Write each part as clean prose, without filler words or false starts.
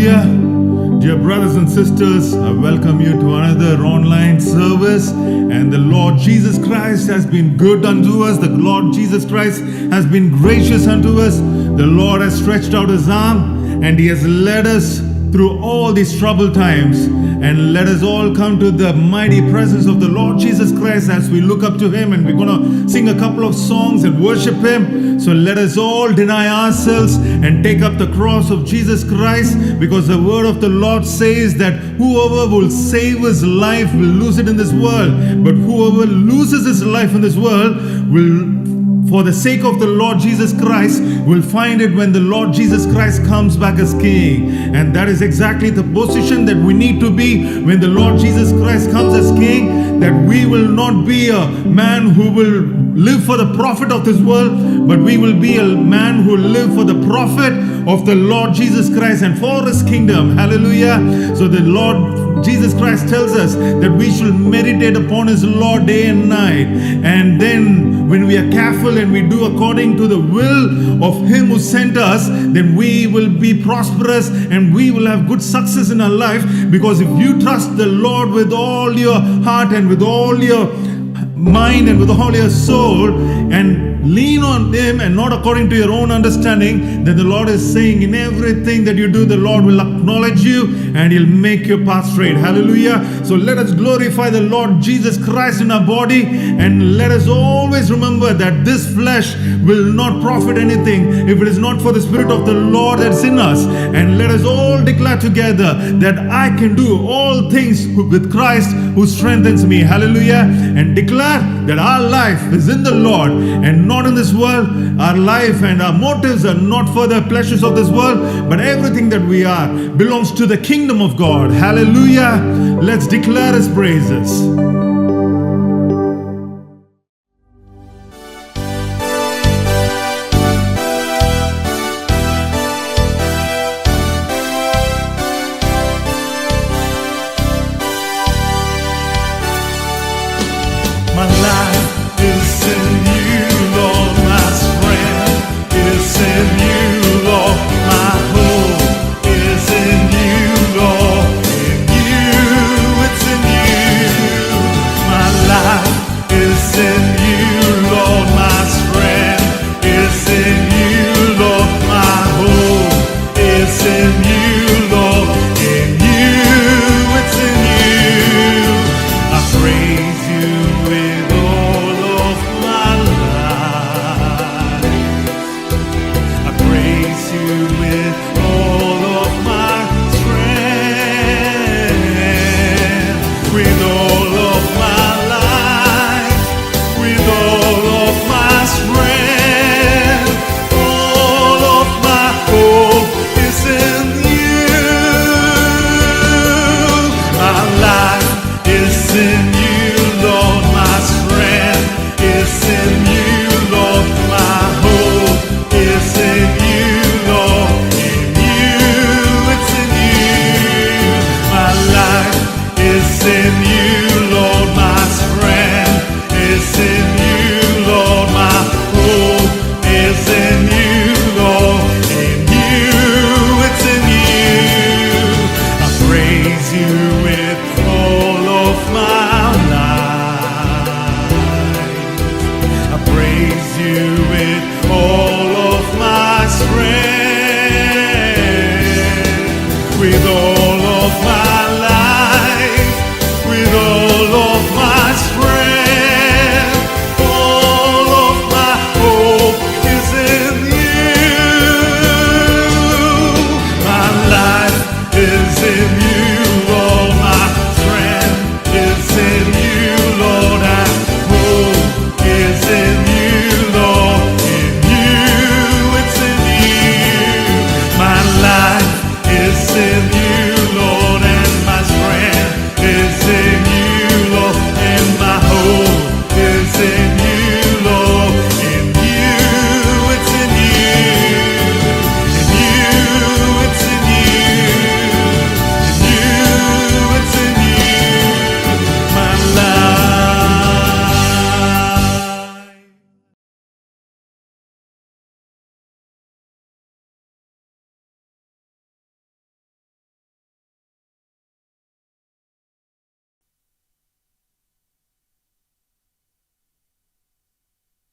Hallelujah. Dear brothers and sisters, I welcome you to another online service. And the Lord Jesus Christ has been good unto us. The Lord Jesus Christ has been gracious unto us. The Lord has stretched out his arm and he has led us through all these troubled times. And let us all come to the mighty presence of the Lord Jesus Christ as we look up to him, and we're going to sing a couple of songs and worship him. So let us all deny ourselves and take up the cross of Jesus Christ, because the word of the Lord says that whoever will save his life will lose it in this world, but whoever loses his life in this world will, for the sake of the Lord Jesus Christ, will find it when the Lord Jesus Christ comes back as King. And that is exactly the position that we need to be when the Lord Jesus Christ comes as King, that we will not be a man who will live for the profit of this world, but we will be a man who will live for the profit of the Lord Jesus Christ and for his kingdom. Hallelujah. So the Lord Jesus Christ tells us that we should meditate upon his law day and night. And then when we are careful and we do according to the will of him who sent us, then we will be prosperous and we will have good success in our life. Because if you trust the Lord with all your heart and with all your mind and with all your soul, and lean on him and not according to your own understanding, then the Lord is saying in everything that you do, the Lord will acknowledge you and he'll make your path straight. Hallelujah. So let us glorify the Lord Jesus Christ in our body, and let us always remember that this flesh will not profit anything if it is not for the Spirit of the Lord that's in us. And let us all declare together that I can do all things with Christ who strengthens me. Hallelujah. And declare that our life is in the Lord and not in this world. Our life and our motives are not for the pleasures of this world, but everything that we are belongs to the kingdom of God. Hallelujah. Let's declare his praises. All of my hope is in you.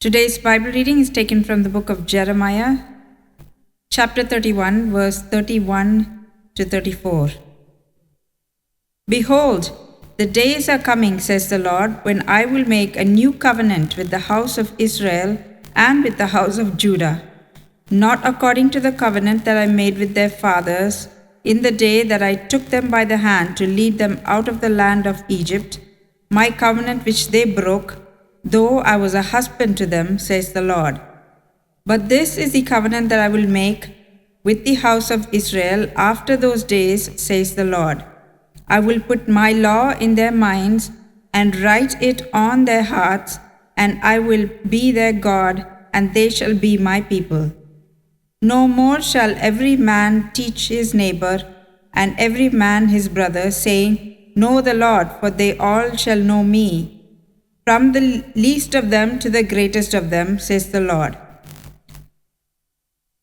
Today's Bible reading is taken from the book of Jeremiah, chapter 31, verse 31 to 34. Behold, the days are coming, says the Lord, when I will make a new covenant with the house of Israel and with the house of Judah, not according to the covenant that I made with their fathers in the day that I took them by the hand to lead them out of the land of Egypt, my covenant which they broke, though I was a husband to them, says the Lord. But this is the covenant that I will make with the house of Israel after those days, says the Lord. I will put my law in their minds and write it on their hearts, and I will be their God, and they shall be my people. No more shall every man teach his neighbor, and every man his brother, saying, Know the Lord, for they all shall know me, from the least of them to the greatest of them, says the Lord.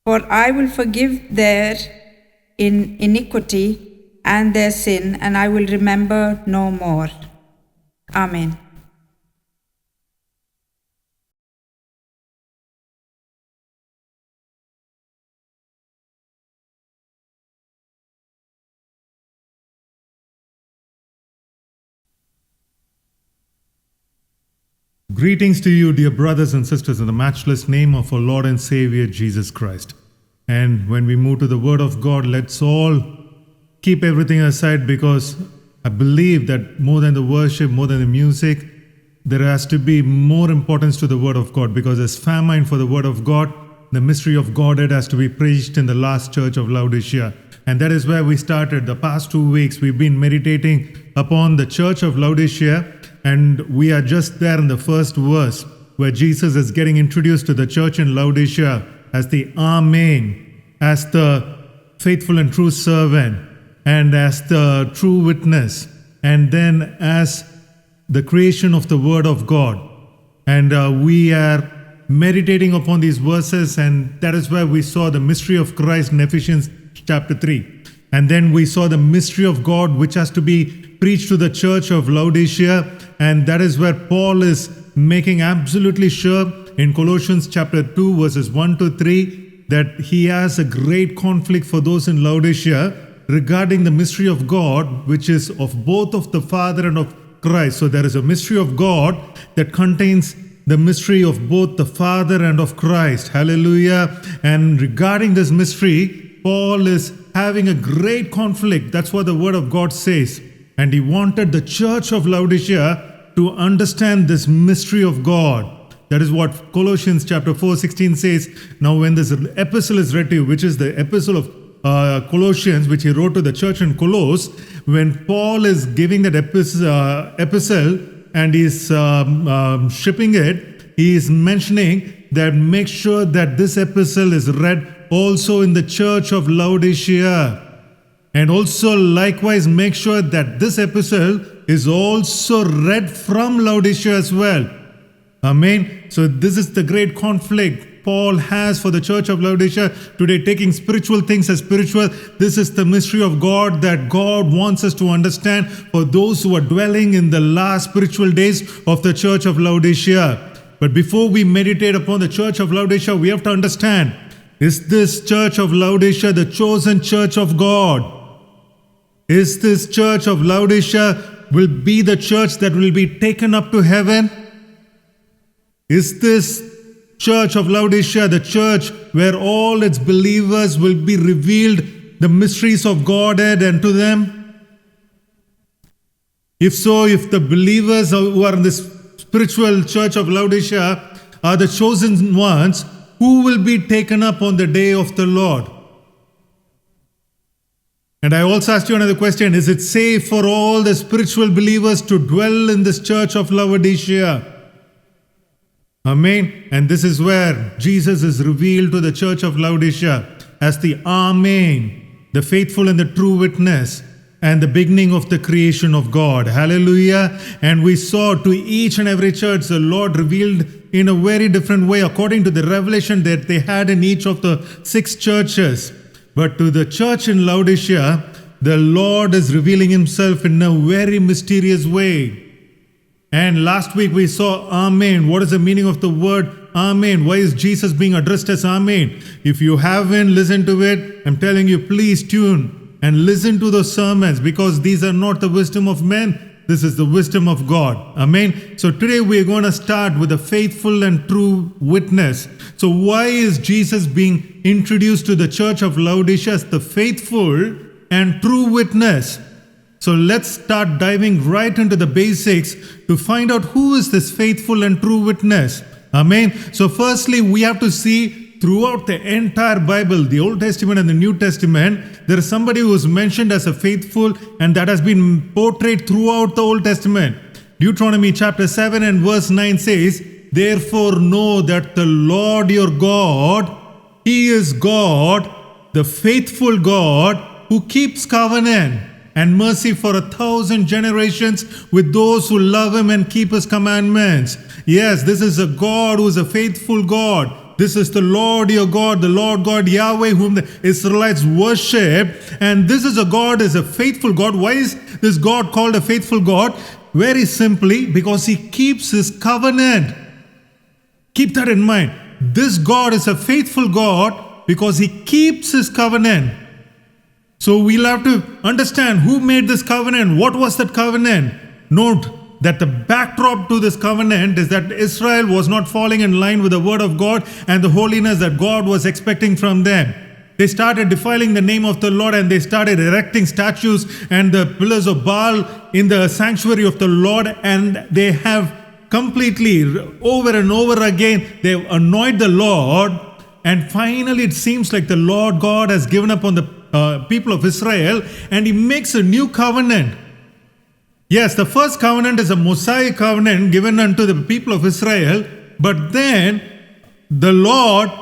For I will forgive their iniquity and their sin, and I will remember no more. Amen. Greetings to you, dear brothers and sisters, in the matchless name of our Lord and Savior Jesus Christ. And when we move to the Word of God, let's all keep everything aside, because I believe that more than the worship, more than the music, there has to be more importance to the Word of God, because there's famine for the Word of God. The mystery of Godhead has to be preached in the last church of Laodicea. And that is where we started. The past 2 weeks, we've been meditating upon the church of Laodicea. And we are just there in the first verse, where Jesus is getting introduced to the church in Laodicea as the Amen, as the faithful and true servant, and as the true witness, and then as the creation of the Word of God. And we are meditating upon these verses, and that is where we saw the mystery of Christ in Ephesians chapter 3. And then we saw the mystery of God, which has to be preached to the church of Laodicea. And that is where Paul is making absolutely sure in Colossians chapter 2, verses 1 to 3, that he has a great conflict for those in Laodicea regarding the mystery of God, which is of both of the Father and of Christ. So there is a mystery of God that contains the mystery of both the Father and of Christ. Hallelujah. And regarding this mystery, Paul is having a great conflict. That's what the Word of God says. And he wanted the church of Laodicea to understand this mystery of God. That is what Colossians chapter 4:16 says. Now when this epistle is read to you, which is the epistle of Colossians, which he wrote to the church in Colossus, when Paul is giving that epistle and he's shipping it, he is mentioning that make sure that this epistle is read also in the church of Laodicea. And also likewise make sure that this epistle is also read from Laodicea as well. Amen. So this is the great conflict Paul has for the church of Laodicea today, taking spiritual things as spiritual. This is the mystery of God that God wants us to understand for those who are dwelling in the last spiritual days of the church of Laodicea. But before we meditate upon the church of Laodicea, we have to understand, is this church of Laodicea the chosen church of God? Is this church of Laodicea will be the church that will be taken up to heaven? Is this church of Laodicea the church where all its believers will be revealed the mysteries of Godhead unto them? If so, if the believers who are in this spiritual church of Laodicea are the chosen ones, who will be taken up on the day of the Lord? And I also asked you another question. Is it safe for all the spiritual believers to dwell in this church of Laodicea? Amen. And this is where Jesus is revealed to the church of Laodicea as the Amen, the faithful and the true witness, and the beginning of the creation of God. Hallelujah. And we saw to each and every church the Lord revealed in a very different way according to the revelation that they had in each of the 6 churches. But to the church in Laodicea, the Lord is revealing himself in a very mysterious way. And last week we saw Amen. What is the meaning of the word Amen. Why is Jesus being addressed as Amen? If you haven't listened to it, I'm telling you, please tune and listen to those sermons, because these are not the wisdom of men. This is the wisdom of God. Amen. So today we're going to start with a faithful and true witness. So why is Jesus being introduced to the church of Laodicea as the faithful and true witness? So let's start diving right into the basics to find out who is this faithful and true witness. Amen. So firstly, we have to see throughout the entire Bible, the Old Testament and the New Testament, there is somebody who is mentioned as a faithful, and that has been portrayed throughout the Old Testament. Deuteronomy chapter 7 and verse 9 says, "Therefore know that the Lord your God, He is God, the faithful God, who keeps covenant and mercy for 1,000 generations with those who love Him and keep His commandments." Yes, this is a God who is a faithful God. This is the Lord your God, the Lord God Yahweh, whom the Israelites worship. And this is a God, is a faithful God. Why is this God called a faithful God? Very simply, because He keeps His covenant. Keep that in mind. This God is a faithful God because He keeps His covenant. So we'll have to understand who made this covenant. What was that covenant? Note that the backdrop to this covenant is that Israel was not falling in line with the word of God and the holiness that God was expecting from them. They started defiling the name of the Lord, and they started erecting statues and the pillars of Baal in the sanctuary of the Lord, and they have completely, over and over again, they've annoyed the Lord, and finally it seems like the Lord God has given up on the people of Israel, and He makes a new covenant. Yes, the first covenant is a Mosaic covenant given unto the people of Israel, but then the Lord,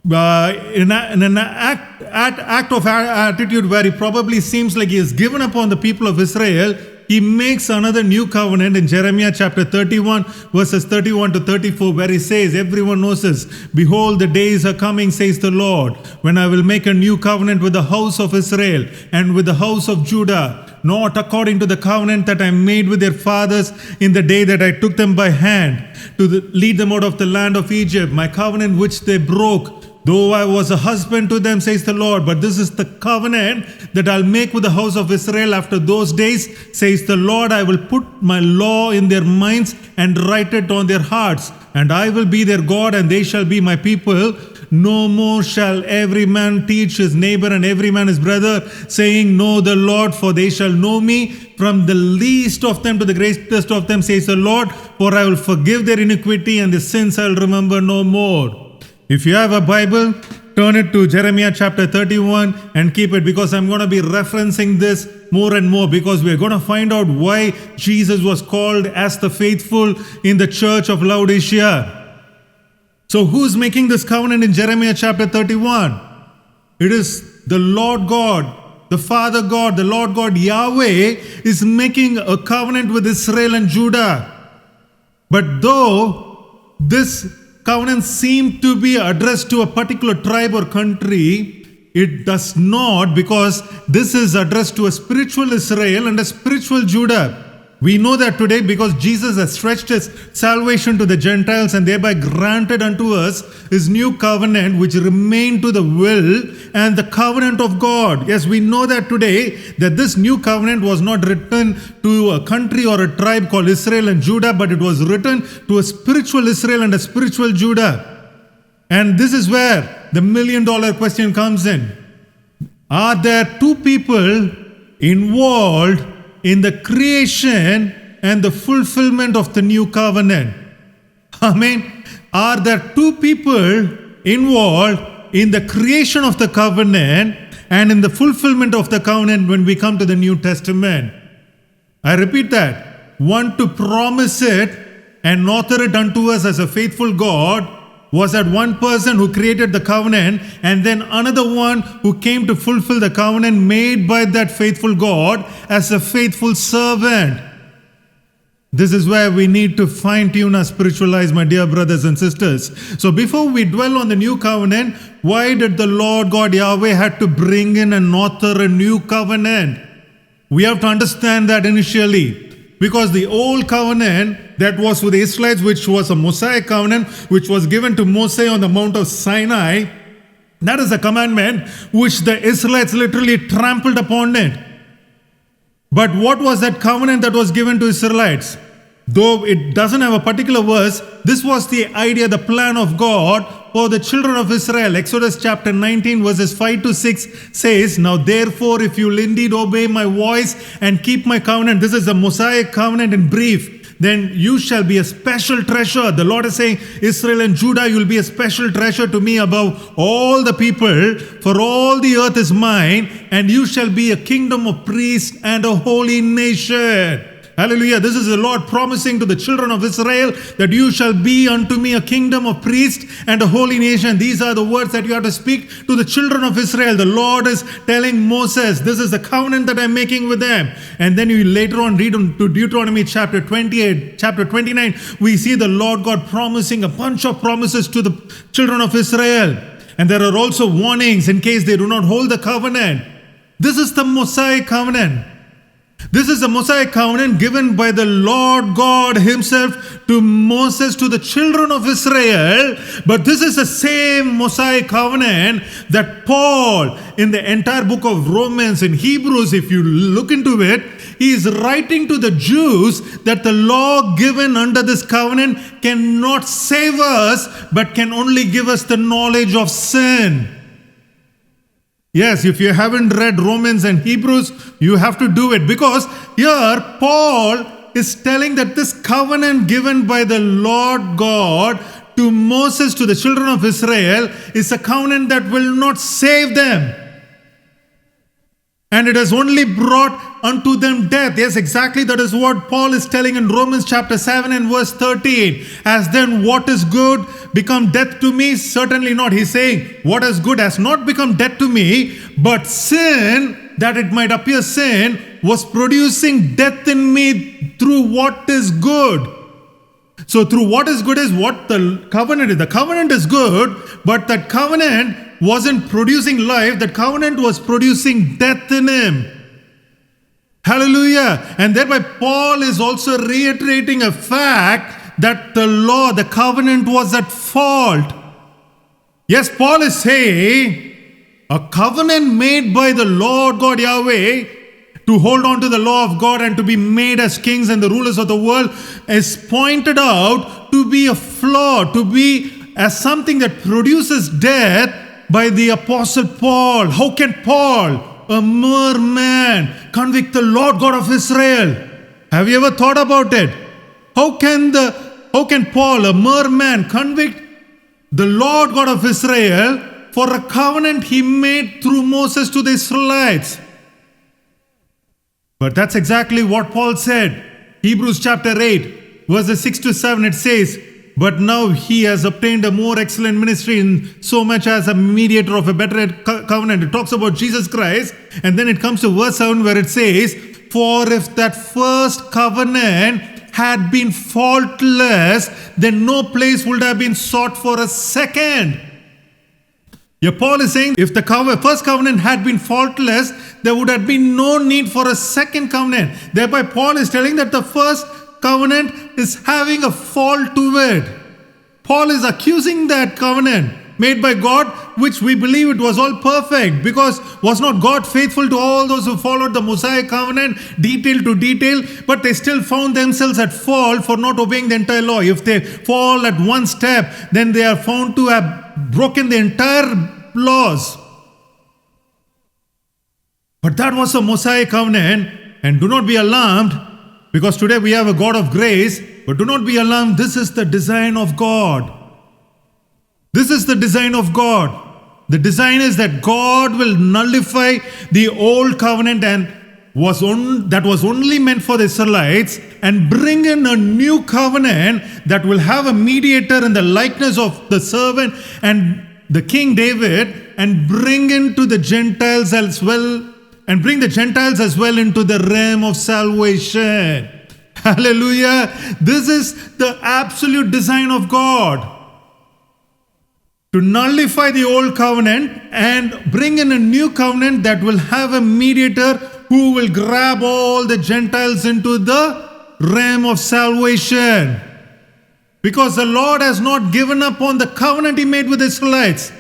in an act of attitude where He probably seems like He has given up on the people of Israel, He makes another new covenant in Jeremiah chapter 31 verses 31 to 34, where He says, everyone knows this, "Behold, the days are coming, says the Lord, when I will make a new covenant with the house of Israel and with the house of Judah, not according to the covenant that I made with their fathers in the day that I took them by hand to lead them out of the land of Egypt, my covenant which they broke, though I was a husband to them, says the Lord. But this is the covenant that I'll make with the house of Israel after those days, says the Lord. I will put my law in their minds and write it on their hearts, and I will be their God, and they shall be my people. No more shall every man teach his neighbor and every man his brother, saying, Know the Lord, for they shall know me, from the least of them to the greatest of them, says the Lord. For I will forgive their iniquity, and their sins I will remember no more." If you have a Bible, turn it to Jeremiah chapter 31 and keep it, because I'm going to be referencing this more and more, because we're going to find out why Jesus was called as the faithful in the church of Laodicea. So who's making this covenant in Jeremiah chapter 31? It is the Lord God, the Father God, the Lord God Yahweh is making a covenant with Israel and Judah. But though this covenant seemed to be addressed to a particular tribe or country, it does not, because this is addressed to a spiritual Israel and a spiritual Judah. We know that today because Jesus has stretched His salvation to the Gentiles and thereby granted unto us His new covenant, which remained to the will and the covenant of God. Yes, we know that today, that this new covenant was not written to a country or a tribe called Israel and Judah, but it was written to a spiritual Israel and a spiritual Judah. And this is where the million-dollar question comes in. Are there two people involved in the creation and the fulfillment of the new covenant? Amen. Are there two people involved in the creation of the covenant and in the fulfillment of the covenant when we come to the New Testament? I repeat that. One to promise it and author it unto us as a faithful God was that one person who created the covenant, and then another one who came to fulfill the covenant made by that faithful God as a faithful servant. This is where we need to fine-tune our spiritual eyes, my dear brothers and sisters. So before we dwell on the new covenant, why did the Lord God Yahweh had to bring in and author a new covenant? We have to understand that initially. Because the old covenant that was with the Israelites, which was a Mosaic covenant, which was given to Moses on the Mount of Sinai, that is a commandment which the Israelites literally trampled upon it. But what was that covenant that was given to Israelites? Though it doesn't have a particular verse, this was the idea, the plan of God for the children of Israel. Exodus chapter 19 verses 5 to 6 says, "Now therefore, if you will indeed obey my voice and keep my covenant," this is the Mosaic covenant in brief, "then you shall be a special treasure." The Lord is saying, Israel and Judah, you will be a special treasure to me above all the people, for all the earth is mine, and you shall be a kingdom of priests and a holy nation. Hallelujah. This is the Lord promising to the children of Israel that you shall be unto me a kingdom of priests and a holy nation. These are the words that you have to speak to the children of Israel. The Lord is telling Moses, this is the covenant that I'm making with them. And then you later on read to Deuteronomy chapter 28, chapter 29, we see the Lord God promising a bunch of promises to the children of Israel. And there are also warnings in case they do not hold the covenant. This is the Mosaic covenant. This is the Mosaic covenant given by the Lord God himself to Moses, to the children of Israel. But this is the same Mosaic covenant that Paul, in the entire book of Romans and Hebrews, if you look into it, he is writing to the Jews that the law given under this covenant cannot save us, but can only give us the knowledge of sin. Yes, if you haven't read Romans and Hebrews, you have to do it. Because here, Paul is telling that this covenant given by the Lord God to Moses, to the children of Israel, is a covenant that will not save them. And it has only brought unto them death. Yes, exactly that is what Paul is telling in Romans chapter 7 and verse 13. As then what is good become death to me? Certainly not. He's saying what is good has not become death to me, but sin, that it might appear sin, was producing death in me through what is good. So through what is good is what the covenant is. The covenant is good, but that covenant wasn't producing life. That covenant was producing death in him. Hallelujah. And thereby Paul is also reiterating a fact that the law, the covenant was at fault. Yes, Paul is saying a covenant made by the Lord God Yahweh to hold on to the law of God and to be made as kings and the rulers of the world is pointed out to be a flaw, to be as something that produces death by the Apostle Paul. How can Paul, a mere man, convict the Lord God of Israel? Have you ever thought about it? How can Paul, a mere man, convict the Lord God of Israel for a covenant he made through Moses to the Israelites? But that's exactly what Paul said. Hebrews chapter 8, verses 6 to 7, it says, "But now he has obtained a more excellent ministry in so much as a mediator of a better covenant." It talks about Jesus Christ. And then it comes to verse 7 where it says, "For if that first covenant had been faultless, then no place would have been sought for a second." Here Paul is saying if the first covenant had been faultless, there would have been no need for a second covenant. Thereby Paul is telling that the first covenant is having a fault to it. Paul is accusing that covenant made by God, which we believe it was all perfect, because was not God faithful to all those who followed the Mosaic covenant detail to detail, but they still found themselves at fault for not obeying the entire law. If they fall at one step, then they are found to have broken the entire laws. But that was a Mosaic covenant, and do not be alarmed, because today we have a God of grace, but do not be alarmed. This is the design of God. This is the design of God. The design is that God will nullify the old covenant and that was only meant for the Israelites, and bring in a new covenant that will have a mediator in the likeness of the servant and the King David, and bring into the Gentiles as well, and bring the Gentiles as well into the realm of salvation. Hallelujah. This is the absolute design of God. To nullify the old covenant and bring in a new covenant that will have a mediator who will grab all the Gentiles into the realm of salvation. Because the Lord has not given up on the covenant he made with the Israelites.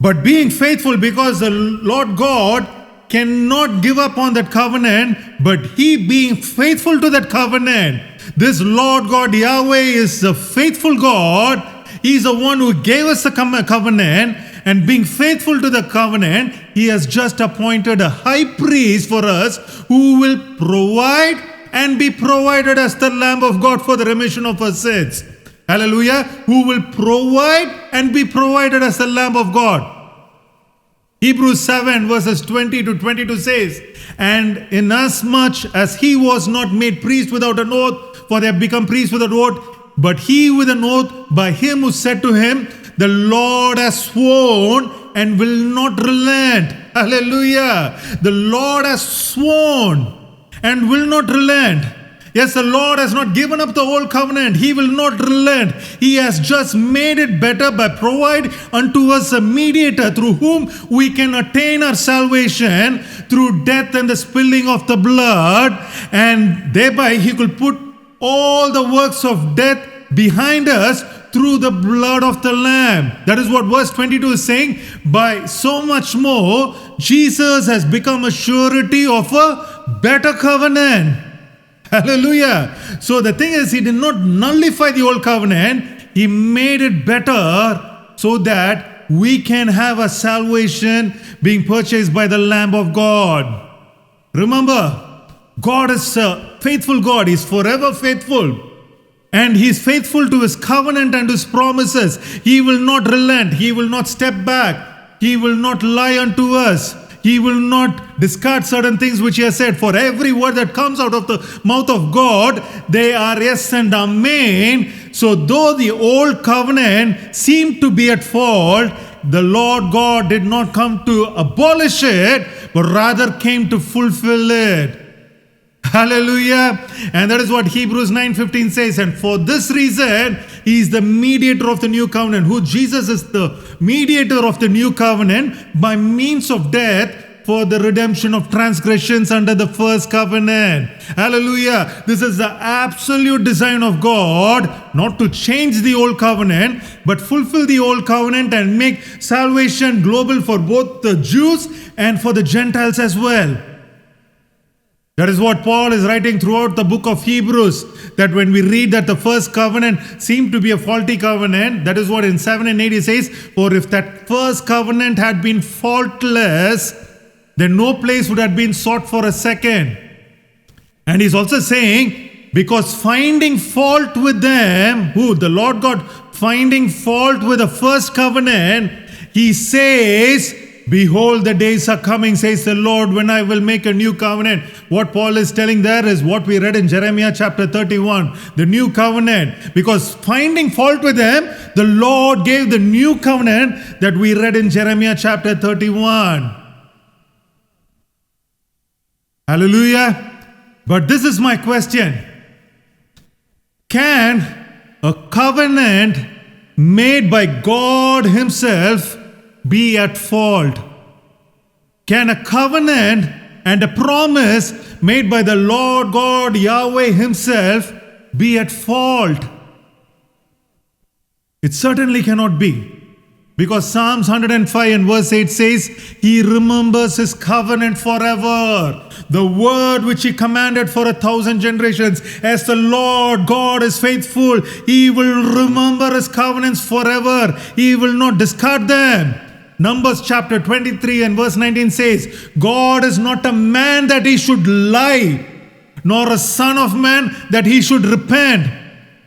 But being faithful, because the Lord God cannot give up on that covenant, but he being faithful to that covenant. This Lord God Yahweh is a faithful God. He is the one who gave us the covenant, and being faithful to the covenant, he has just appointed a high priest for us who will provide and be provided as the Lamb of God for the remission of our sins. Hallelujah. Who will provide and be provided as the Lamb of God. Hebrews 7 verses 20 to 22 says, and inasmuch as he was not made priest without an oath, for they have become priests without oath, but he with an oath by him who said to him, the Lord has sworn and will not relent. Hallelujah. The Lord has sworn and will not relent. Yes, the Lord has not given up the old covenant. He will not relent. He has just made it better by providing unto us a mediator through whom we can attain our salvation through death and the spilling of the blood. And thereby he could put all the works of death behind us through the blood of the Lamb. That is what verse 22 is saying. By so much more, Jesus has become a surety of a better covenant. Hallelujah. So the thing is, he did not nullify the old covenant. He made it better so that we can have a salvation being purchased by the Lamb of God. Remember, God is a faithful God. He's forever faithful. And he's faithful to his covenant and his promises. He will not relent. He will not step back. He will not lie unto us. He will not discard certain things which he has said. For every word that comes out of the mouth of God, they are yes and amen. So though the old covenant seemed to be at fault, the Lord God did not come to abolish it, but rather came to fulfill it. Hallelujah. And that is what Hebrews 9:15 says. And for this reason, he is the mediator of the new covenant. Who Jesus is the mediator of the new covenant by means of death for the redemption of transgressions under the first covenant. Hallelujah. This is the absolute design of God, not to change the old covenant, but fulfill the old covenant and make salvation global for both the Jews and for the Gentiles as well. That is what Paul is writing throughout the book of Hebrews, that when we read that the first covenant seemed to be a faulty covenant, that is what in 7 and 8 he says, for if that first covenant had been faultless, then no place would have been sought for a second. And he's also saying, because finding fault with them, the Lord God finding fault with the first covenant, he says, behold, the days are coming, says the Lord, when I will make a new covenant. What Paul is telling there is what we read in Jeremiah chapter 31, the new covenant. Because finding fault with them, the Lord gave the new covenant that we read in Jeremiah chapter 31. Hallelujah. But this is my question. Can a covenant made by God himself be at fault? Can a covenant and a promise made by the Lord God Yahweh himself be at fault? It certainly cannot be. Because Psalms 105 and verse 8 says, he remembers his covenant forever. The word which he commanded for 1,000 generations. As the Lord God is faithful, he will remember his covenants forever. He will not discard them. Numbers chapter 23 and verse 19 says, God is not a man that he should lie, nor a son of man that he should repent.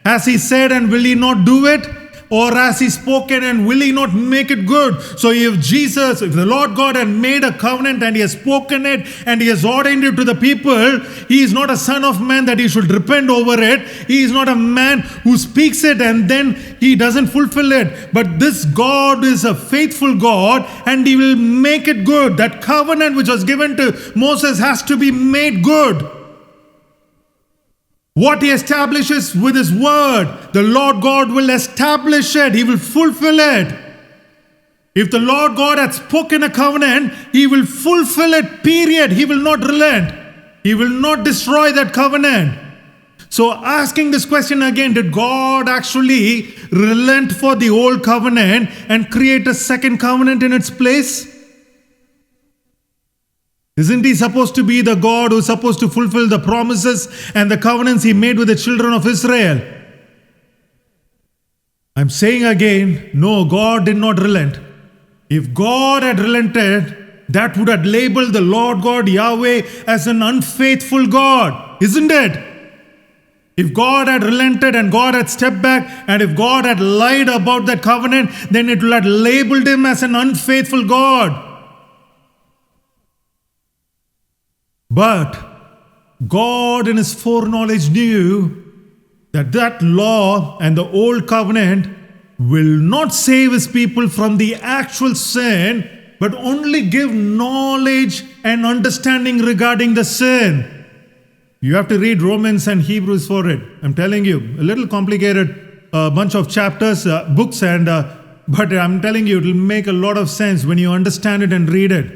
Has he said, and will he not do it? Or has he spoken, and will he not make it good? So if the Lord God had made a covenant and he has spoken it and he has ordained it to the people, he is not a son of man that he should repent over it. He is not a man who speaks it and then he doesn't fulfill it. But this God is a faithful God and he will make it good. That covenant which was given to Moses has to be made good. What he establishes with his word, the Lord God will establish it. He will fulfill it. If the Lord God had spoken a covenant, he will fulfill it, period. He will not relent. He will not destroy that covenant. So asking this question again, did God actually relent for the old covenant and create a second covenant in its place? Isn't he supposed to be the God who's supposed to fulfill the promises and the covenants he made with the children of Israel? I'm saying again, no, God did not relent. If God had relented, that would have labeled the Lord God Yahweh as an unfaithful God, isn't it? If God had relented and God had stepped back, and if God had lied about that covenant, then it would have labeled him as an unfaithful God. But God in his foreknowledge knew that that law and the old covenant will not save his people from the actual sin, but only give knowledge and understanding regarding the sin. You have to read Romans and Hebrews for it. I'm telling you, a little complicated bunch of chapters, books, but I'm telling you, it will make a lot of sense when you understand it and read it.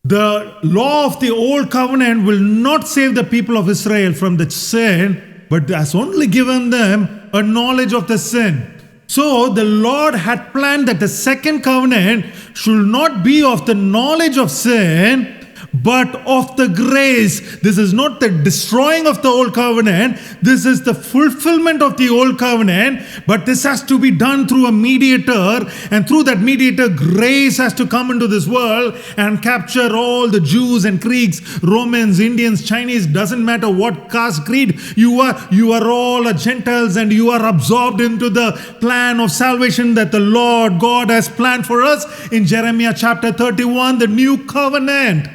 The law of the old covenant will not save the people of Israel from the sin, but has only given them a knowledge of the sin. So the Lord had planned that the second covenant should not be of the knowledge of sin, but of the grace. This is not the destroying of the old covenant. This is the fulfillment of the old covenant. But this has to be done through a mediator. And through that mediator, grace has to come into this world and capture all the Jews and Greeks, Romans, Indians, Chinese. Doesn't matter what caste, creed you are. You are all Gentiles, and you are absorbed into the plan of salvation that the Lord God has planned for us in Jeremiah chapter 31, the new covenant.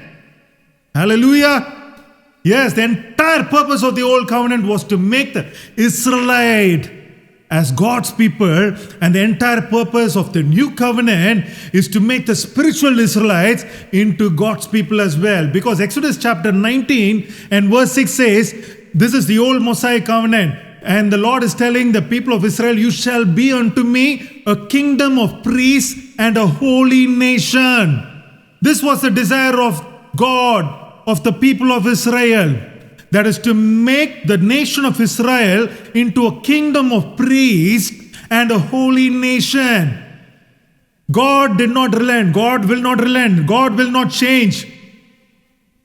Hallelujah. Yes, the entire purpose of the old covenant was to make the Israelite as God's people, and the entire purpose of the new covenant is to make the spiritual Israelites into God's people as well. Because Exodus chapter 19 and verse 6 says, this is the old Mosaic covenant. And the Lord is telling the people of Israel, you shall be unto me a kingdom of priests and a holy nation. This was the desire of God, of the people of Israel, that is to make the nation of Israel into a kingdom of priests and a holy nation. God did not relent. God will not relent. God will not change.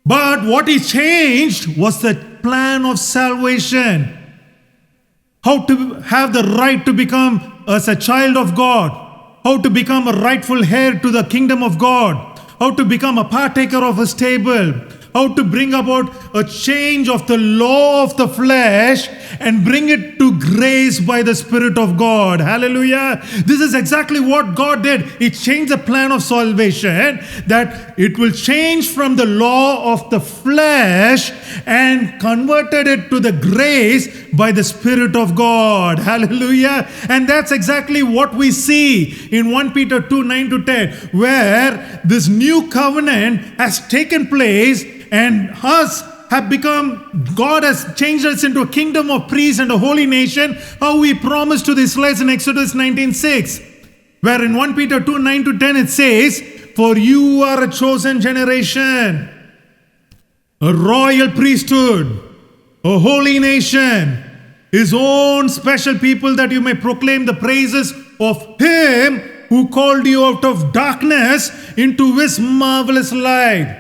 But what he changed was the plan of salvation. How to have the right to become as a child of God. How to become a rightful heir to the kingdom of God. How to become a partaker of his table. How to bring about a change of the law of the flesh and bring it to grace by the Spirit of God. Hallelujah. This is exactly what God did. He changed the plan of salvation, that it will change from the law of the flesh and converted it to the grace by the Spirit of God. Hallelujah. And that's exactly what we see in 1 Peter 2, 9-10, where this new covenant has taken place, and us have become, God has changed us into a kingdom of priests and a holy nation, how we promised to the Israelites in Exodus 19:6, where in 1 Peter 2, 9-10 it says, for you are a chosen generation, a royal priesthood, a holy nation, his own special people, that you may proclaim the praises of him who called you out of darkness into his marvelous light.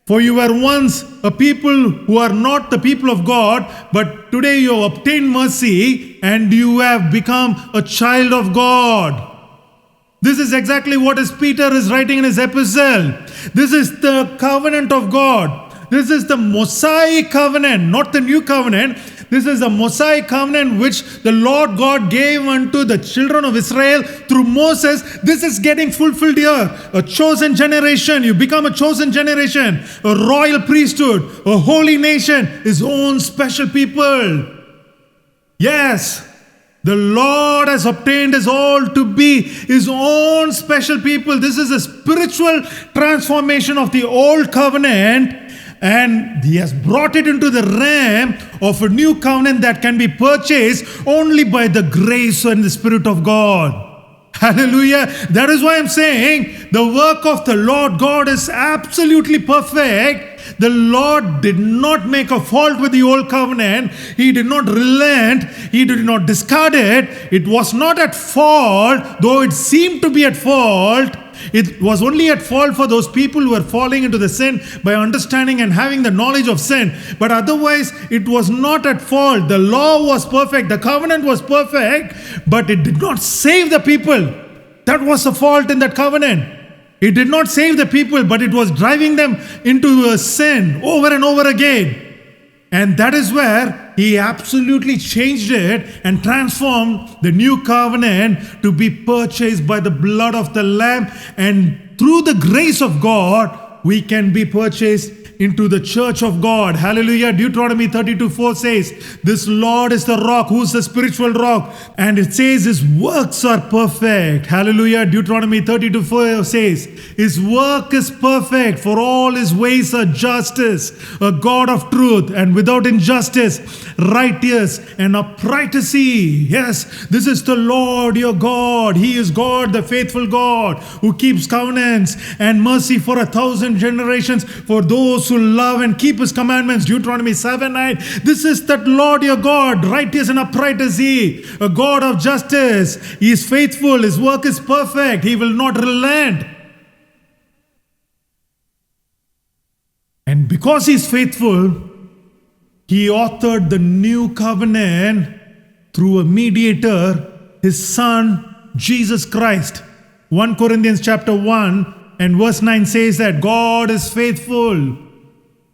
For you were once a people who are not the people of God, but today you have obtained mercy and you have become a child of God. This is exactly what Peter is writing in his epistle. This is the covenant of God. This is the Mosaic covenant, not the new covenant. This is the Mosaic covenant which the Lord God gave unto the children of Israel through Moses. This is getting fulfilled here. A chosen generation. You become a chosen generation. A royal priesthood. A holy nation. His own special people. Yes. The Lord has obtained us all to be his own special people. This is a spiritual transformation of the old covenant. And he has brought it into the realm of a new covenant that can be purchased only by the grace and the Spirit of God. Hallelujah. That is why I'm saying the work of the Lord God is absolutely perfect. The Lord did not make a fault with the old covenant. He did not relent. He did not discard it. It was not at fault, though it seemed to be at fault. It was only at fault for those people who were falling into the sin by understanding and having the knowledge of sin. But otherwise, it was not at fault. The law was perfect. The covenant was perfect, but it did not save the people. That was the fault in that covenant. It did not save the people, but it was driving them into sin over and over again. And that is where he absolutely changed it and transformed the new covenant to be purchased by the blood of the Lamb. And through the grace of God, we can be purchased into the church of God. Hallelujah. Deuteronomy 32:4 says, this Lord is the rock. Who's the spiritual rock? And it says his works are perfect. Hallelujah. Deuteronomy 32:4 says, his work is perfect, for all his ways are justice, a God of truth and without injustice, righteous and upright is he. Yes, this is the Lord your God. He is God, the faithful God, who keeps covenants and mercy for 1,000 generations for those who love and keep his commandments. Deuteronomy 7:9. This is that Lord your God, righteous and upright is he, a God of justice. He is faithful. His work is perfect. He will not relent. And because he is faithful, he authored the new covenant through a mediator, his son, Jesus Christ. 1 Corinthians chapter 1 and verse 9 says that God is faithful,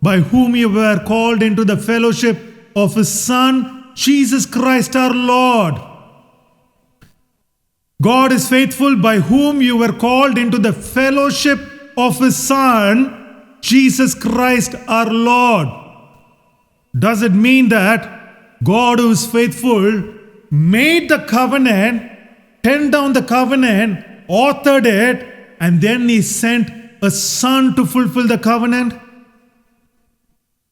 by whom you were called into the fellowship of his Son, Jesus Christ our Lord. God is faithful, by whom you were called into the fellowship of his Son, Jesus Christ our Lord. Does it mean that God, who is faithful, made the covenant, turned down the covenant, authored it, and then he sent a son to fulfill the covenant?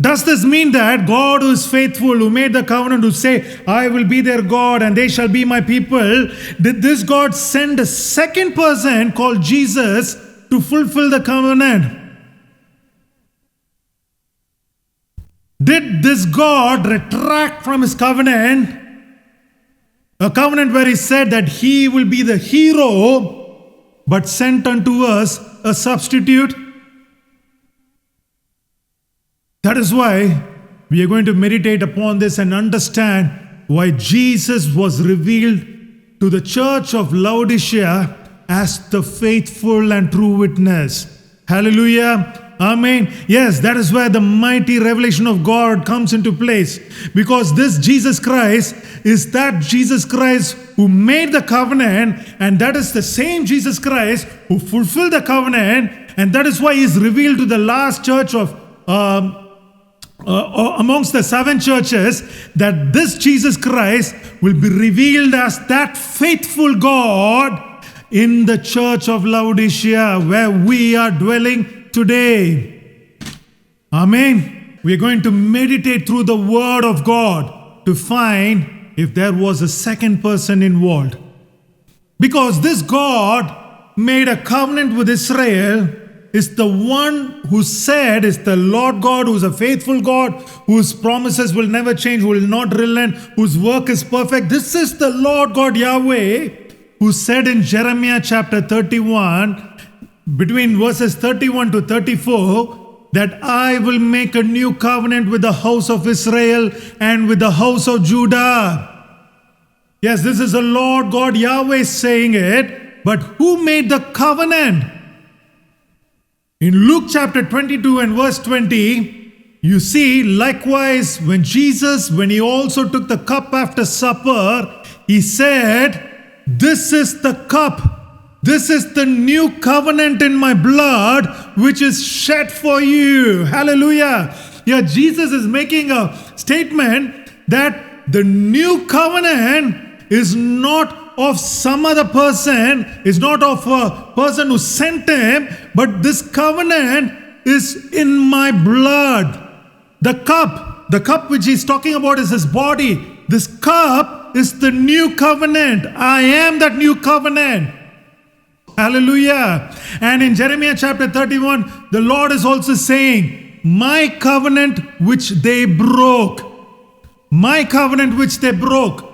Does this mean that God, who is faithful, who made the covenant, who say, I will be their God and they shall be my people, did this God send a second person called Jesus to fulfill the covenant? Did this God retract from his covenant? A covenant where he said that he will be the hero, but sent unto us a substitute. That is why we are going to meditate upon this and understand why Jesus was revealed to the church of Laodicea as the faithful and true witness. Hallelujah. Amen. Yes, that is where the mighty revelation of God comes into place. Because this Jesus Christ is that Jesus Christ who made the covenant, and that is the same Jesus Christ who fulfilled the covenant, and that is why he is revealed to the last church of amongst the 7 churches, that this Jesus Christ will be revealed as that faithful God in the church of Laodicea, where we are dwelling today. Amen. We are going to meditate through the word of God to find if there was a second person involved. Because this God made a covenant with Israel, is the one who said, is the Lord God, who is a faithful God, whose promises will never change, who will not relent, whose work is perfect. This is the Lord God Yahweh, who said in Jeremiah chapter 31, between verses 31 to 34, that I will make a new covenant with the house of Israel and with the house of Judah. Yes, this is the Lord God Yahweh saying it, but who made the covenant? In Luke chapter 22 and verse 20, you see, likewise, when he also took the cup after supper, he said, this is the cup. This is the new covenant in my blood, which is shed for you. Hallelujah. Yeah, Jesus is making a statement that the new covenant is not of some other person, is not of a person who sent him, but this covenant is in my blood. The cup which he's talking about is his body. This cup is the new covenant. I am that new covenant. Hallelujah. And in Jeremiah chapter 31, the Lord is also saying, my covenant which they broke. My covenant which they broke.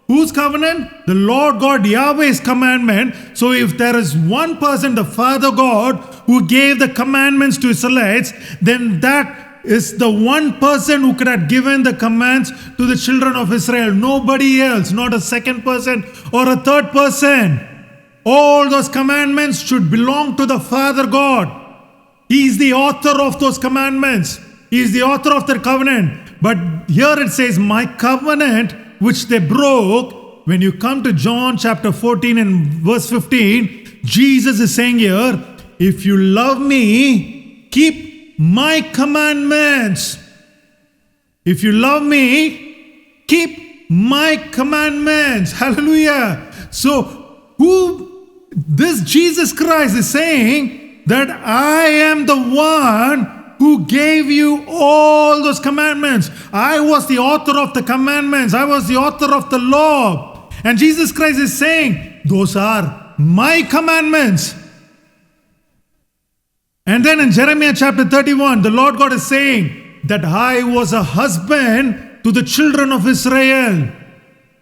Whose covenant? The Lord God Yahweh's commandment. So if there is one person, the Father God, who gave the commandments to Israelites, then that is the one person who could have given the commands to the children of Israel. Nobody else, not a second person or a third person. All those commandments should belong to the Father God. He is the author of those commandments. He is the author of their covenant. But here it says, my covenant which they broke. When you come to John chapter 14 and verse 15, Jesus is saying here, if you love me, keep my commandments. If you love me, keep my commandments. Hallelujah. So this Jesus Christ is saying that I am the one who gave you all those commandments. I was the author of the commandments. I was the author of the law. And Jesus Christ is saying, those are my commandments. And then in Jeremiah chapter 31, the Lord God is saying that I was a husband to the children of Israel.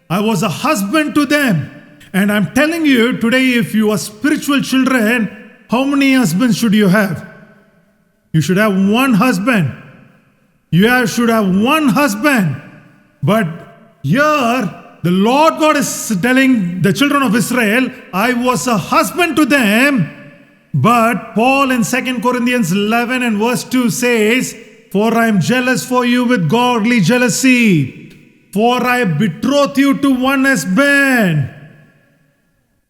I was a husband to them. And I'm telling you today, if you are spiritual children, how many husbands should you have? You should have one husband. Should have one husband. But here, the Lord God is telling the children of Israel, I was a husband to them. But Paul in 2 Corinthians 11 and verse 2 says, for I am jealous for you with godly jealousy. For I betroth you to one husband.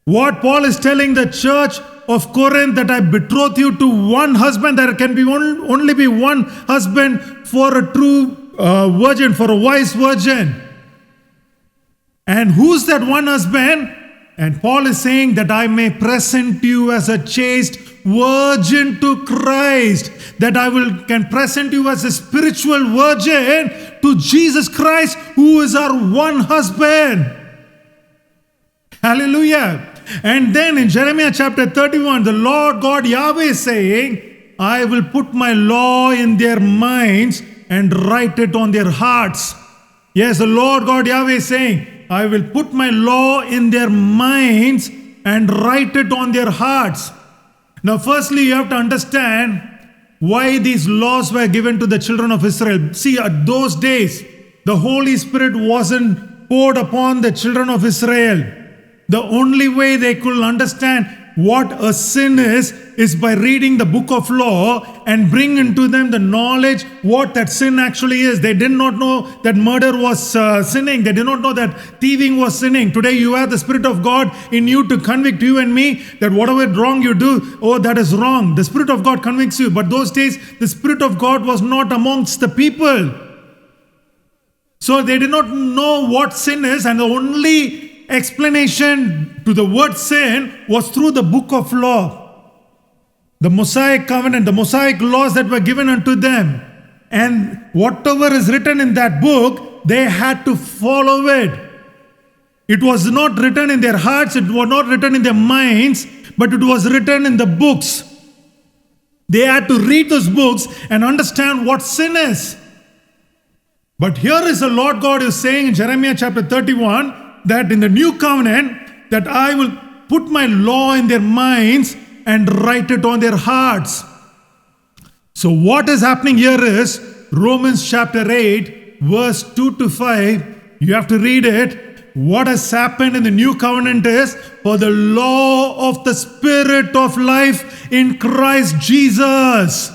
What Paul is telling the church of Corinth, that I betroth you to one husband. There can be only be one husband for a true virgin, for a wise virgin. And who's that one husband? And Paul is saying that I may present you as a chaste virgin to Christ. That can present you as a spiritual virgin to Jesus Christ, who is our one husband. Hallelujah. And then in Jeremiah chapter 31, the Lord God Yahweh is saying, I will put my law in their minds and write it on their hearts. Yes, the Lord God Yahweh is saying, I will put my law in their minds and write it on their hearts. Now, firstly, you have to understand why these laws were given to the children of Israel. See, at those days, the Holy Spirit wasn't poured upon the children of Israel. The only way they could understand what a sin is by reading the book of law and bring into them the knowledge what that sin actually is. They did not know that murder was sinning. They did not know that thieving was sinning. Today you have the Spirit of God in you to convict you and me that whatever wrong you do, oh, that is wrong. The Spirit of God convicts you. But those days, the Spirit of God was not amongst the people. So they did not know what sin is, and the only explanation to the word sin was through the book of law. The Mosaic covenant, the Mosaic laws that were given unto them. And whatever is written in that book, they had to follow it. It was not written in their hearts, it was not written in their minds, but it was written in the books. They had to read those books and understand what sin is. But here is the Lord God is saying in Jeremiah chapter 31, that in the new covenant, that I will put my law in their minds and write it on their hearts. So what is happening here is Romans chapter 8, verse 2 to 5. You have to read it. What has happened in the new covenant is, for the law of the Spirit of life in Christ Jesus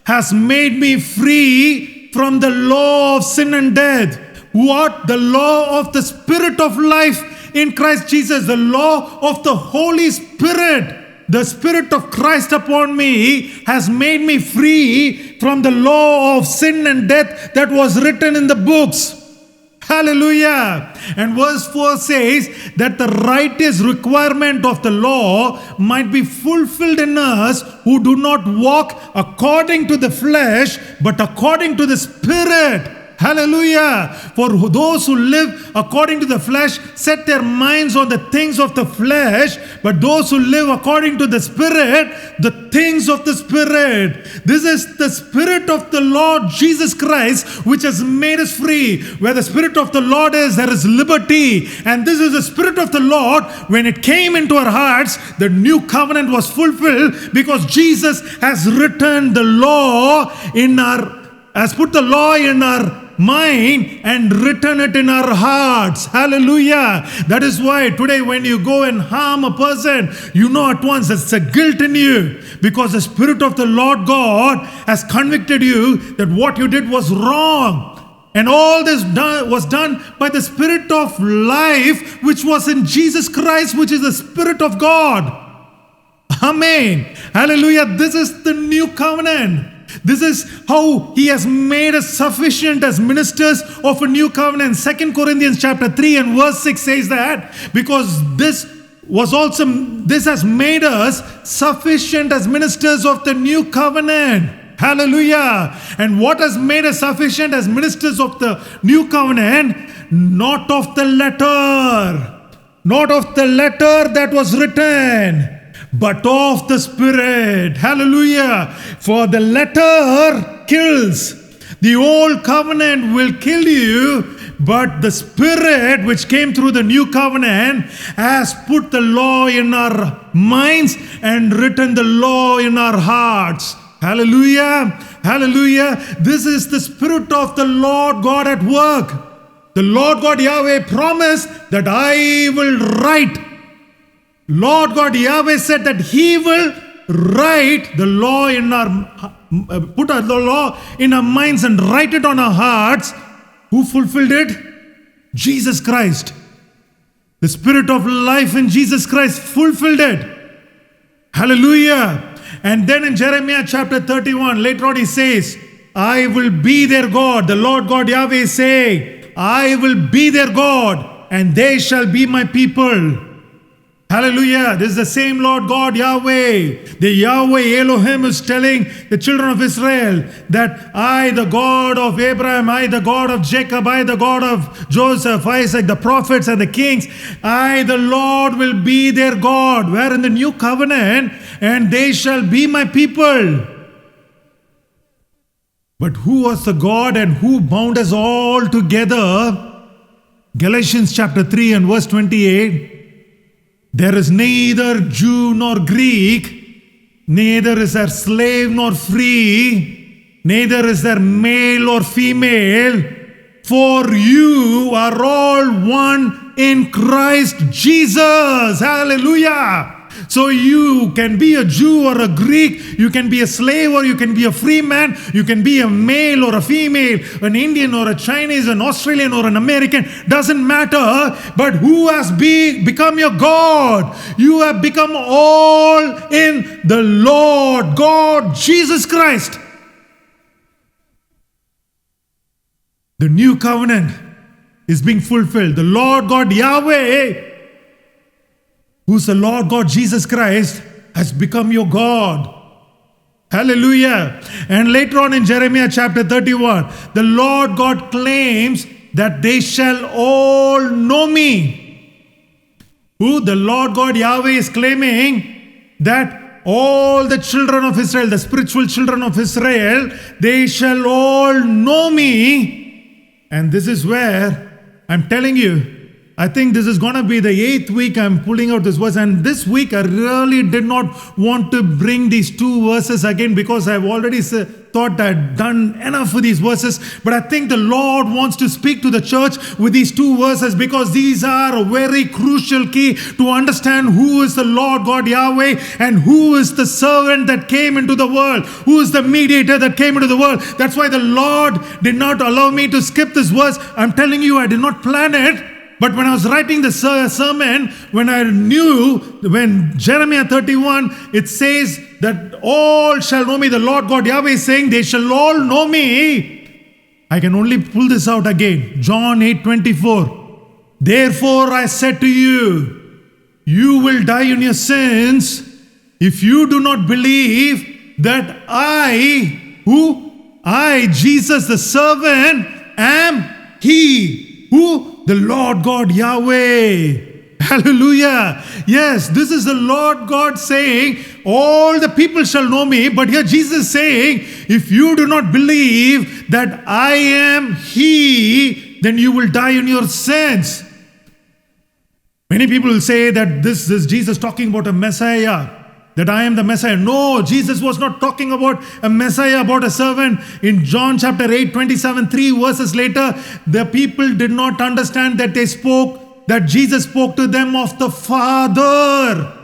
has made me free from the law of sin and death. What? The law of the Spirit of life in Christ Jesus. The law of the Holy Spirit. The Spirit of Christ upon me has made me free from the law of sin and death that was written in the books. Hallelujah. And verse 4 says that the righteous requirement of the law might be fulfilled in us who do not walk according to the flesh, but according to the Spirit. Hallelujah. For those who live according to the flesh set their minds on the things of the flesh, but those who live according to the Spirit, the things of the Spirit. This is the Spirit of the Lord Jesus Christ which has made us free. Where the Spirit of the Lord is, there is liberty. And this is the Spirit of the Lord. When it came into our hearts, the new covenant was fulfilled because Jesus has written the law has put the law in our mind and written it in our hearts. Hallelujah. That is why today when you go and harm a person, you know at once it's a guilt in you, because the Spirit of the Lord God has convicted you that what you did was wrong. And all this was done by the Spirit of life which was in Jesus Christ, which is the Spirit of God. Amen. Hallelujah. This is the new covenant. This is how He has made us sufficient as ministers of a new covenant. 2 Corinthians chapter 3 and verse 6 says that, because this has made us sufficient as ministers of the new covenant. Hallelujah. And what has made us sufficient as ministers of the new covenant? Not of the letter. Not of the letter that was written, but of the Spirit. Hallelujah. For the letter kills. The old covenant will kill you, but the Spirit which came through the new covenant has put the law in our minds and written the law in our hearts. Hallelujah. Hallelujah. This is the Spirit of the Lord God at work. The Lord God Yahweh promised that I will write. Lord God Yahweh said that He will write the law in put the law in our minds and write it on our hearts. Who fulfilled it? Jesus Christ. The Spirit of life in Jesus Christ fulfilled it. Hallelujah. And then in Jeremiah chapter 31, later on He says, I will be their God. The Lord God Yahweh is saying, I will be their God and they shall be my people. Hallelujah. This is the same Lord God Yahweh. The Yahweh Elohim is telling the children of Israel that I, the God of Abraham, I, the God of Jacob, I, the God of Joseph, Isaac, the prophets and the kings, I, the Lord, will be their God. Where in the new covenant, and they shall be my people. But who was the God and who bound us all together? Galatians chapter 3 and verse 28. There is neither Jew nor Greek, neither is there slave nor free, neither is there male or female, for you are all one in Christ Jesus. Hallelujah. So you can be a Jew or a Greek, you can be a slave or you can be a free man, you can be a male or a female, an Indian or a Chinese, an Australian or an American, doesn't matter. But who has become your God? You have become all in the Lord God Jesus Christ. The new covenant is being fulfilled. The Lord God Yahweh, who's the Lord God Jesus Christ, has become your God. Hallelujah. And later on in Jeremiah chapter 31, the Lord God claims that they shall all know me. Who? The Lord God Yahweh is claiming that all the children of Israel, the spiritual children of Israel, they shall all know me. And this is where I'm telling you, I think this is going to be the 8th week I'm pulling out this verse. And this week I really did not want to bring these two verses again, because I've already thought I'd done enough with these verses. But I think the Lord wants to speak to the church with these two verses, because these are a very crucial key to understand who is the Lord God Yahweh and who is the servant that came into the world, who is the mediator that came into the world. That's why the Lord did not allow me to skip this verse. I'm telling you, I did not plan it. But when I was writing the sermon, when I knew, when Jeremiah 31, it says that all shall know me, the Lord God Yahweh is saying they shall all know me, I can only pull this out again. John 8:24. Therefore I said to you, you will die in your sins if you do not believe that I, Jesus the servant, am He. Who? The Lord God Yahweh. Hallelujah. Yes, this is the Lord God saying, all the people shall know me. But here Jesus is saying, if you do not believe that I am He, then you will die in your sins. Many people will say that this is Jesus talking about a Messiah, that I am the Messiah. No, Jesus was not talking about a Messiah, about a servant. In John chapter 8, 27, 3 verses later, the people did not understand that that Jesus spoke to them of the Father.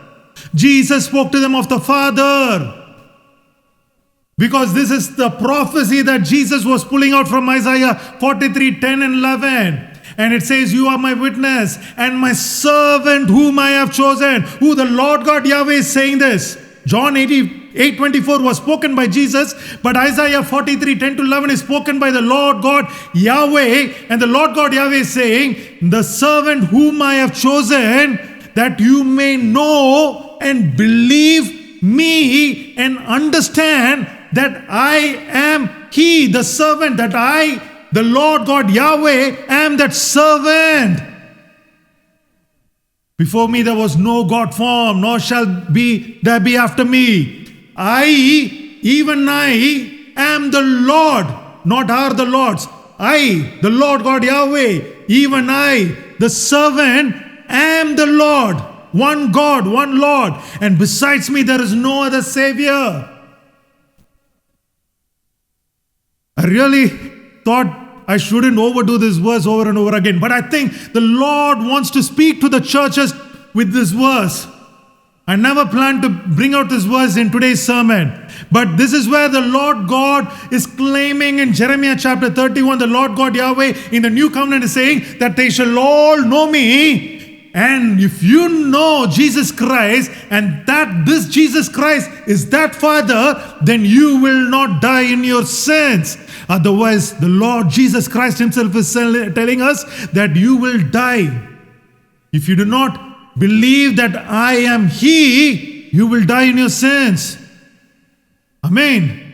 Jesus spoke to them of the Father. Because this is the prophecy that Jesus was pulling out from Isaiah 43, 10 and 11. And it says, you are my witness and my servant whom I have chosen. Who? The Lord God Yahweh is saying this. John 8:24 was spoken by Jesus, but Isaiah 43, 10 to 11 is spoken by the Lord God Yahweh. And the Lord God Yahweh is saying, the servant whom I have chosen, that you may know and believe me and understand that I am He, the servant, that I, the Lord God Yahweh, am that servant. Before me there was no God form, nor shall there be after me. I, even I, am the Lord, not are the Lords. I, the Lord God Yahweh, even I, the servant, am the Lord. One God, one Lord. And besides me there is no other Savior. I really thought I shouldn't overdo this verse over and over again. But I think the Lord wants to speak to the churches with this verse. I never planned to bring out this verse in today's sermon. But this is where the Lord God is claiming in Jeremiah chapter 31, the Lord God Yahweh in the new covenant is saying that they shall all know me. And if you know Jesus Christ and that this Jesus Christ is that Father, then you will not die in your sins. Otherwise, the Lord Jesus Christ Himself is telling us that you will die. If you do not believe that I am He, you will die in your sins. Amen.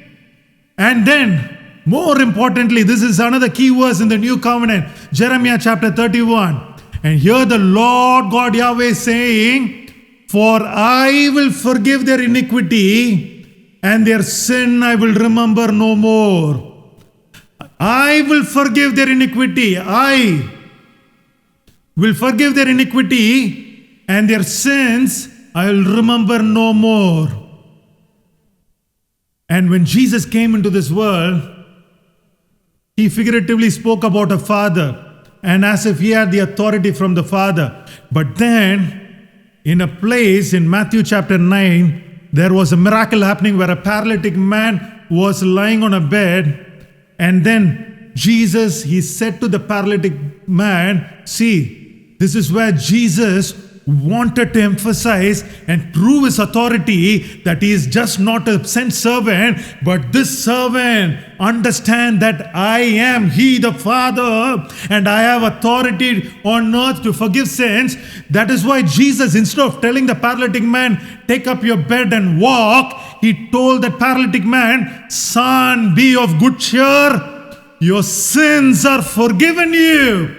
And then, more importantly, this is another key verse in the new covenant, Jeremiah chapter 31. And here the Lord God Yahweh is saying, for I will forgive their iniquity and their sin I will remember no more. I will forgive their iniquity. I will forgive their iniquity and their sins I will remember no more. And when Jesus came into this world, He figuratively spoke about a father, and as if He had the authority from the Father. But then, in a place in Matthew chapter 9, there was a miracle happening where a paralytic man was lying on a bed. And then Jesus, He said to the paralytic man, see, this is where Jesus wanted to emphasize and prove His authority, that He is just not a sent servant, but this servant understand that I am He the Father and I have authority on earth to forgive sins. That is why Jesus, instead of telling the paralytic man, take up your bed and walk, He told that paralytic man, son, be of good cheer, your sins are forgiven you.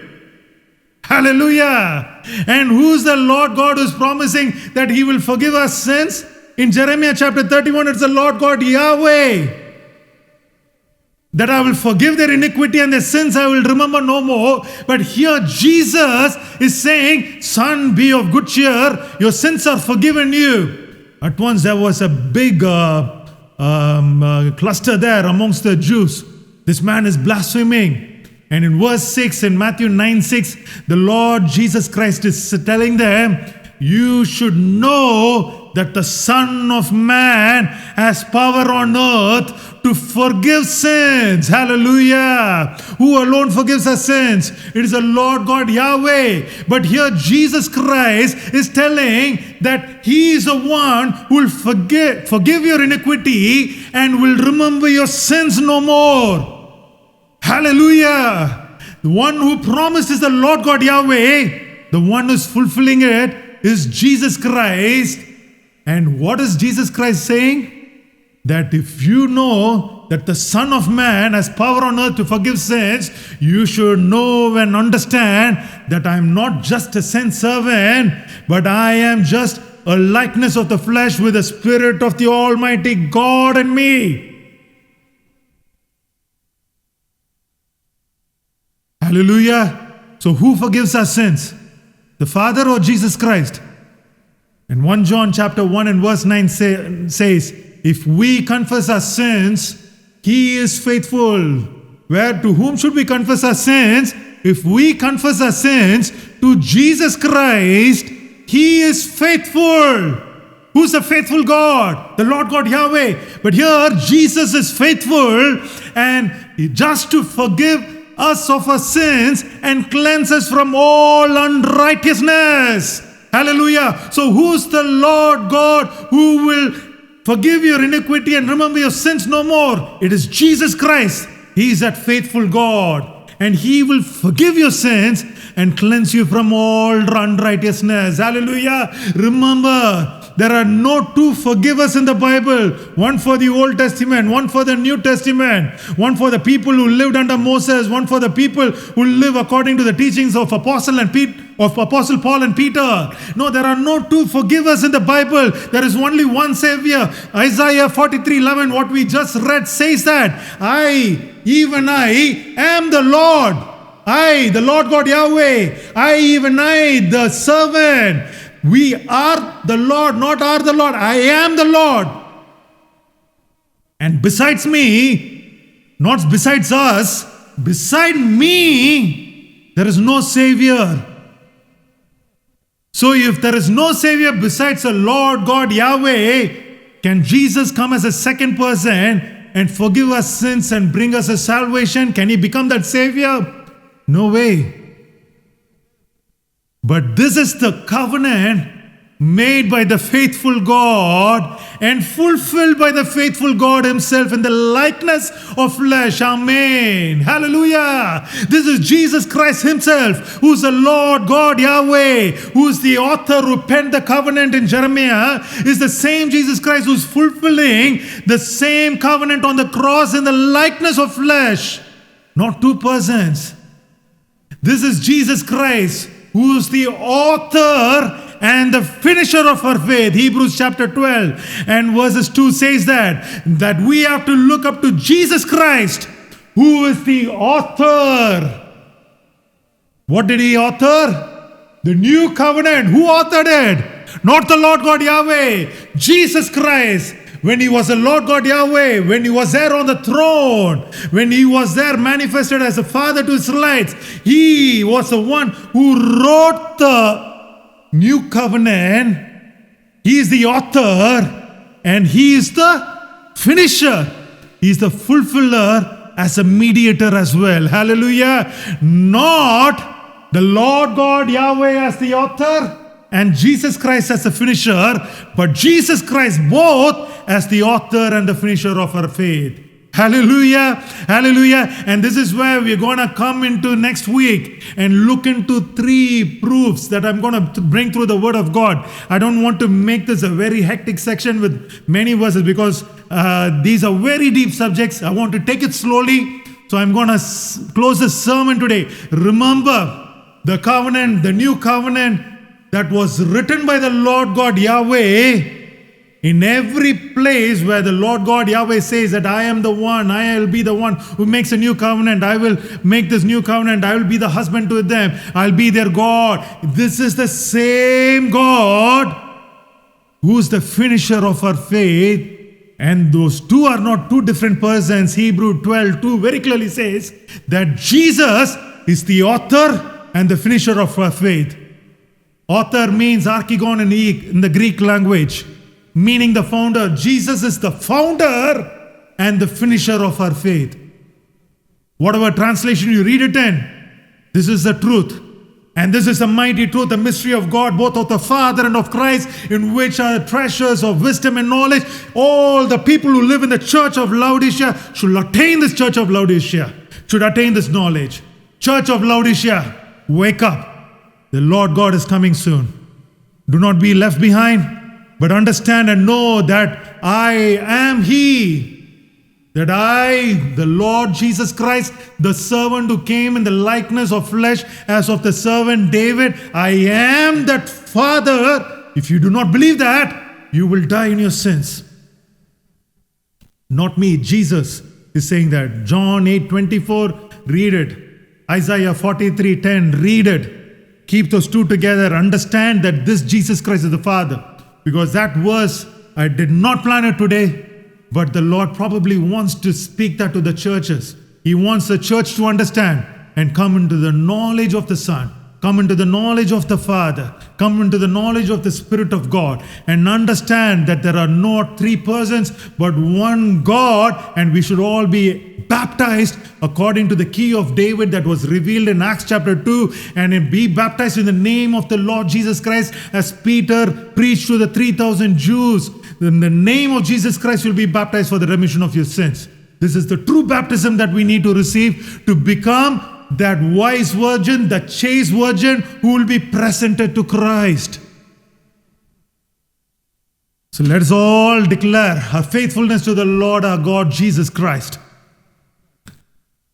Hallelujah. And who's the Lord God who's promising that He will forgive us sins? In Jeremiah chapter 31, it's the Lord God Yahweh. That I will forgive their iniquity and their sins I will remember no more. But here Jesus is saying, son, be of good cheer, your sins are forgiven you. At once there was a big cluster there amongst the Jews. This man is blaspheming. And in verse 6, in Matthew 9:6, the Lord Jesus Christ is telling them, you should know that the Son of Man has power on earth to forgive sins. Hallelujah. Who alone forgives our sins? It is the Lord God Yahweh. But here Jesus Christ is telling that He is the one who will forgive your iniquity and will remember your sins no more. Hallelujah. The one who promised is the Lord God Yahweh. The one who is fulfilling it is Jesus Christ. And what is Jesus Christ saying? that if you know that the Son of Man has power on earth to forgive sins, you should know and understand that I am not just a sent servant, but I am just a likeness of the flesh with the Spirit of the Almighty God in me. Hallelujah. So who forgives our sins? The Father or Jesus Christ? And 1 John chapter 1 and verse 9 says, if we confess our sins, He is faithful. Where to whom should we confess our sins? If we confess our sins to Jesus Christ, He is faithful. Who's the faithful God? The Lord God Yahweh. But here Jesus is faithful and just to forgive us of our sins and cleanse us from all unrighteousness. Hallelujah. So who's the Lord God who will forgive your iniquity and remember your sins no more? It is Jesus Christ. He is that faithful God, and He will forgive your sins and cleanse you from all unrighteousness. Hallelujah. Remember, there are no two forgivers in the Bible. One for the Old Testament, one for the New Testament, one for the people who lived under Moses, one for the people who live according to the teachings of Apostle Paul and Peter. No, there are no two forgivers in the Bible. There is only one Savior. Isaiah 43:11, what we just read, says that even I am the Lord. I, the Lord God Yahweh. I, the servant. We are the Lord, not are the Lord. I am the Lord. And besides me, not besides us, beside me, there is no Savior. So if there is no Savior besides the Lord God Yahweh, can Jesus come as a second person and forgive us sins and bring us a salvation? Can He become that Savior? No way. But this is the covenant made by the faithful God and fulfilled by the faithful God Himself in the likeness of flesh. Amen. Hallelujah. This is Jesus Christ Himself, who is the Lord God Yahweh, who is the author who penned the covenant in Jeremiah, is the same Jesus Christ who is fulfilling the same covenant on the cross in the likeness of flesh. Not two persons. This is Jesus Christ, who is the author and the finisher of our faith. Hebrews chapter 12 and verses 2 says that we have to look up to Jesus Christ, who is the author. What did He author? The new covenant. Who authored it? Not the Lord God Yahweh. Jesus Christ. When He was the Lord God Yahweh, when He was there on the throne, when He was there manifested as a father to Israelites, He was the one who wrote the new covenant. He is the author and He is the finisher. He is the fulfiller as a mediator as well. Hallelujah. Not the Lord God Yahweh as the author and Jesus Christ as the finisher, but Jesus Christ both as the author and the finisher of our faith. Hallelujah. Hallelujah. And this is where we're going to come into next week and look into 3 proofs that I'm going to bring through the Word of God. I don't want to make this a very hectic section with many verses because these are very deep subjects. I want to take it slowly. So I'm going to close this sermon today. Remember the covenant, the new covenant that was written by the Lord God Yahweh. In every place where the Lord God Yahweh says that I am the one, I will be the one who makes a new covenant. I will make this new covenant. I will be the husband to them. I'll be their God. This is the same God who is the finisher of our faith. And those two are not two different persons. Hebrews 12:2 very clearly says that Jesus is the author and the finisher of our faith. Author means archegon in the Greek language, meaning the founder. Jesus is the founder and the finisher of our faith. Whatever translation you read it in, this is the truth. And this is the mighty truth, the mystery of God, both of the Father and of Christ, in which are the treasures of wisdom and knowledge. All the people who live in the church of Laodicea should attain this church of Laodicea, should attain this knowledge. Church of Laodicea, wake up. The Lord God is coming soon. Do not be left behind, but understand and know that I am He. That I, the Lord Jesus Christ, the servant who came in the likeness of flesh as of the servant David, I am that Father. If you do not believe that, you will die in your sins. Not me, Jesus is saying that. John 8:24, read it. Isaiah 43:10, read it. Keep those two together. Understand that this Jesus Christ is the Father. Because that verse, I did not plan it today. But the Lord probably wants to speak that to the churches. He wants the church to understand and come into the knowledge of the Son, come into the knowledge of the Father, come into the knowledge of the Spirit of God, and understand that there are not three persons but one God, and we should all be baptized according to the key of David that was revealed in Acts chapter 2, and be baptized in the name of the Lord Jesus Christ, as Peter preached to the 3,000 Jews. In the name of Jesus Christ, you'll be baptized for the remission of your sins. This is the true baptism that we need to receive to become that wise virgin, that chaste virgin who will be presented to Christ. So let us all declare our faithfulness to the Lord our God Jesus Christ.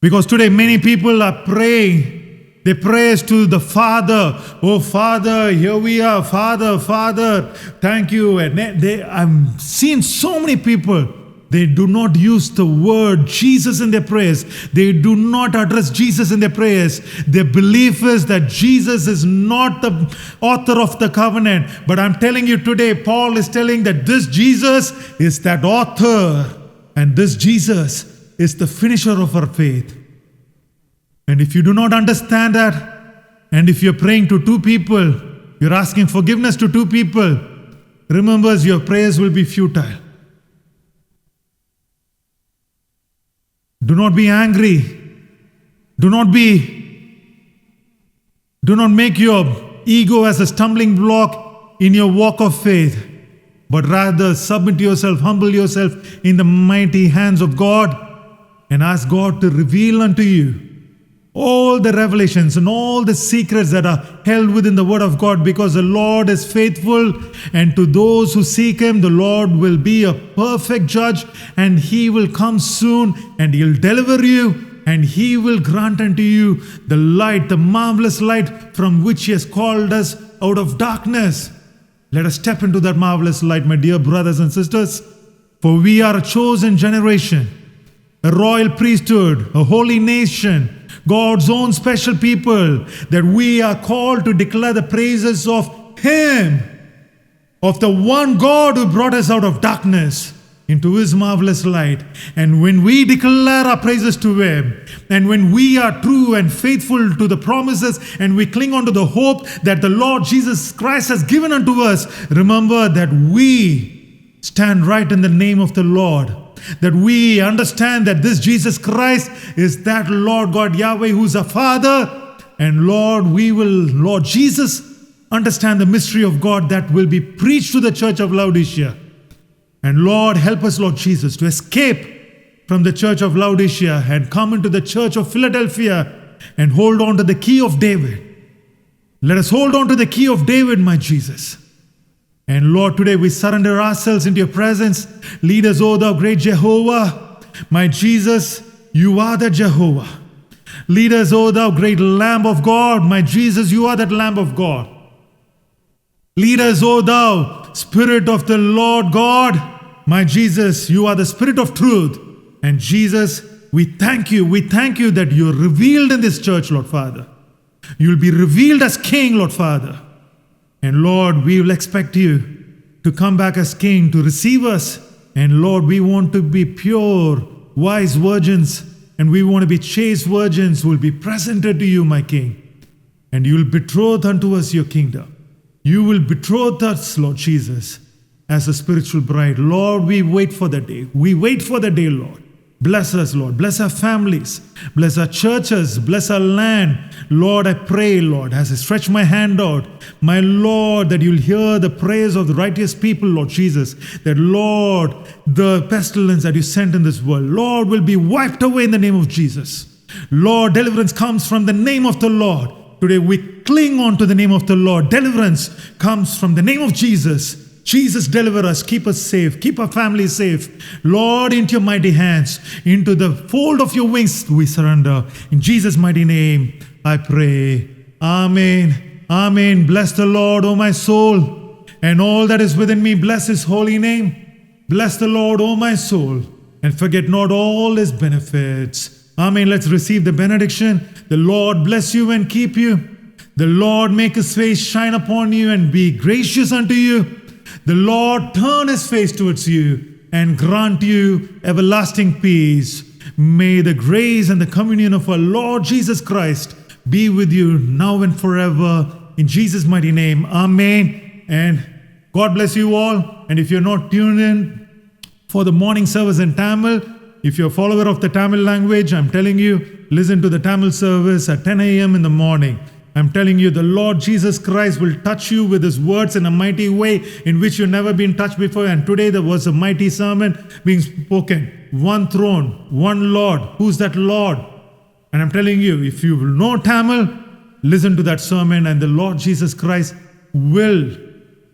Because today many people are praying. They praise to the Father. Oh Father, here we are. Father, Father, thank you. And I've seen so many people, they do not use the word Jesus in their prayers. They do not address Jesus in their prayers. Their belief is that Jesus is not the author of the covenant. But I'm telling you today, Paul is telling that this Jesus is that author. And this Jesus is the finisher of our faith. And if you do not understand that, and if you're praying to two people, you're asking forgiveness to two people, remember your prayers will be futile. Do not be angry. Do not make your ego as a stumbling block in your walk of faith, but rather submit yourself, humble yourself in the mighty hands of God, and ask God to reveal unto you all the revelations and all the secrets that are held within the Word of God, because the Lord is faithful, and to those who seek Him, the Lord will be a perfect judge, and He will come soon, and He'll deliver you, and He will grant unto you the light, the marvelous light from which He has called us out of darkness. Let us step into that marvelous light, my dear brothers and sisters, for we are a chosen generation, a royal priesthood, a holy nation, God's own special people, that we are called to declare the praises of Him, of the one God who brought us out of darkness into His marvelous light. And when we declare our praises to Him, and when we are true and faithful to the promises, and we cling on to the hope that the Lord Jesus Christ has given unto us, remember that we stand right in the name of the Lord. That we understand that this Jesus Christ is that Lord God Yahweh who's our Father. And Lord Jesus, understand the mystery of God that will be preached to the church of Laodicea. And Lord, help us, Lord Jesus, to escape from the church of Laodicea and come into the church of Philadelphia and hold on to the key of David. Let us hold on to the key of David, my Jesus. And Lord, today we surrender ourselves into your presence. Lead us, O thou great Jehovah. My Jesus, you are the Jehovah. Lead us, O thou great Lamb of God. My Jesus, you are that Lamb of God. Lead us, O thou Spirit of the Lord God. My Jesus, you are the Spirit of truth. And Jesus, we thank you. We thank you that you're revealed in this church, Lord Father. You'll be revealed as King, Lord Father. And Lord, we will expect you to come back as King, to receive us. And Lord, we want to be pure, wise virgins, and we want to be chaste virgins who will be presented to you, my King. And you will betroth unto us your kingdom. You will betroth us, Lord Jesus, as a spiritual bride. Lord, we wait for the day. We wait for the day, Lord. Bless us, Lord. Bless our families. Bless our churches. Bless our land. Lord, I pray, Lord, as I stretch my hand out, my Lord, that you'll hear the prayers of the righteous people, Lord Jesus. That, Lord, the pestilence that you sent in this world, Lord, will be wiped away in the name of Jesus. Lord, deliverance comes from the name of the Lord. Today we cling on to the name of the Lord. Deliverance comes from the name of Jesus. Jesus, deliver us, keep us safe, keep our family safe. Lord, into your mighty hands, into the fold of your wings we surrender. In Jesus' mighty name I pray. Amen. Amen. Bless the Lord, O my soul, and all that is within me, bless his holy name. Bless the Lord, O my soul, and forget not all his benefits. Amen. Let's receive the benediction. The Lord bless you and keep you. The Lord make his face shine upon you and be gracious unto you. The Lord turn his face towards you and grant you everlasting peace. May the grace and the communion of our Lord Jesus Christ be with you now and forever. In Jesus' mighty name, amen. And God bless you all. And if you're not tuned in for the morning service in Tamil, if you're a follower of the Tamil language, I'm telling you, listen to the Tamil service at 10 a.m. in the morning. I'm telling you, the Lord Jesus Christ will touch you with his words in a mighty way in which you've never been touched before. And today there was a mighty sermon being spoken. One throne, one Lord. Who's that Lord? And I'm telling you, if you know Tamil, listen to that sermon and the Lord Jesus Christ will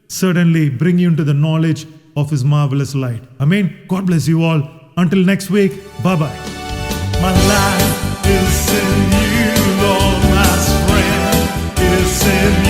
certainly bring you into the knowledge of his marvelous light. Amen. God bless you all. Until next week, bye-bye. My life is in you, Lord, my strength is in